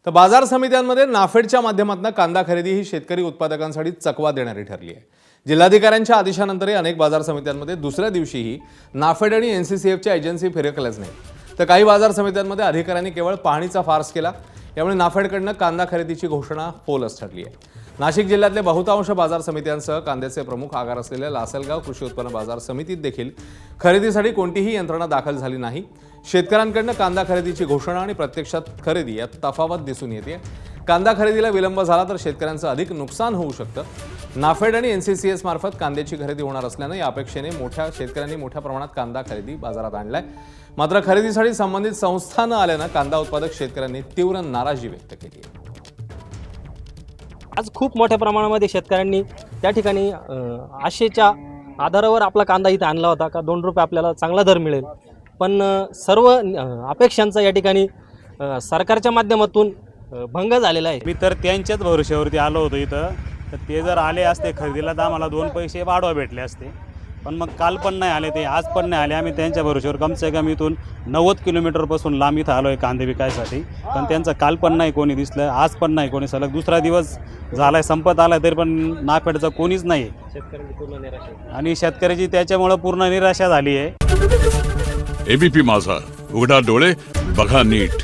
तर बाजार समित्यांमध्ये नाफेडच्या माध्यमातून कांदा खरेदी ही शेतकरी उत्पादकांसाठी चकवा देणारी ठरली आहे। जिल्हाधिकाऱ्यांच्या आदेशानंतरही अनेक बाजार समित्यांमध्ये दुसऱ्या दिवशीही नाफेड आणि एनसीसीएफच्या एजन्सी फिरकल्याच नाही, तर काही बाजार समित्यांमध्ये अधिकाऱ्यांनी केवळ पाहणीचा फार्स केला। यामुळे नाफेडकडनं कांदा खरेदीची घोषणा फोलच ठरली आहे। नाशिक जिल्ह्यातले बहुतांश बाजार समित्यांसह कांद्याचे प्रमुख आगार असलेल्या लासलगाव कृषी उत्पन्न बाजार समितीत देखील खरेदीसाठी कोणतीही यंत्रणा दाखल झाली नाही। शेतकऱ्यांकडनं कांदा खरेदीची घोषणा आणि प्रत्यक्षात खरेदी यात तफावत दिसून येते। कांदा खरेदीला विलंब झाला तर शेतकऱ्यांचं अधिक नुकसान होऊ शकतं। नाफेड आणि एनसीसीएस मार्फत कांद्याची खरेदी होणार असल्यानं या अपेक्षेने शेतकऱ्यांनी मोठ्या प्रमाणात कांदा खरेदी बाजारात आणलाय। मात्र खरेदीसाठी संबंधित संस्था न आल्यानं कांदा उत्पादक शेतकऱ्यांनी तीव्र नाराजी व्यक्त केली आहे। आज खूप मोठ्या प्रमाणामध्ये शेतकऱ्यांनी त्या ठिकाणी आशेच्या आधारावर आपला कांदा इथे आणला होता का 2 रुपये आपल्याला चांगला दर मिळेल, पण सर्व अपेक्षांचा या ठिकाणी सरकारच्या माध्यमातून भंग झालेला आहे। मी तर त्यांच्याच भरोश्यावरती आलो होतो इथं, तर ते जर आले असते खरेदीला तर आम्हाला 2 पैसे वाढवा भेटले असते, पण मग काल पण नाही आले, ते आज पण नाही आले। आम्ही त्यांच्या भरोश्यावर कमसे कम इथून 90 किलोमीटरपासून लांब इथं आलो आहे कांदे विकायसाठी, पण त्यांचं काल पण नाही कोणी दिसलं, आज पण नाही कोणी। सलग दुसरा दिवस झालाय, संपत आलाय, तरी पण नाफेडचं कोणीच नाही आणि शेतकऱ्याची त्याच्यामुळे पूर्ण निराशा झाली आहे। एबीपी माझा, उघडा डोळे बघा नीट।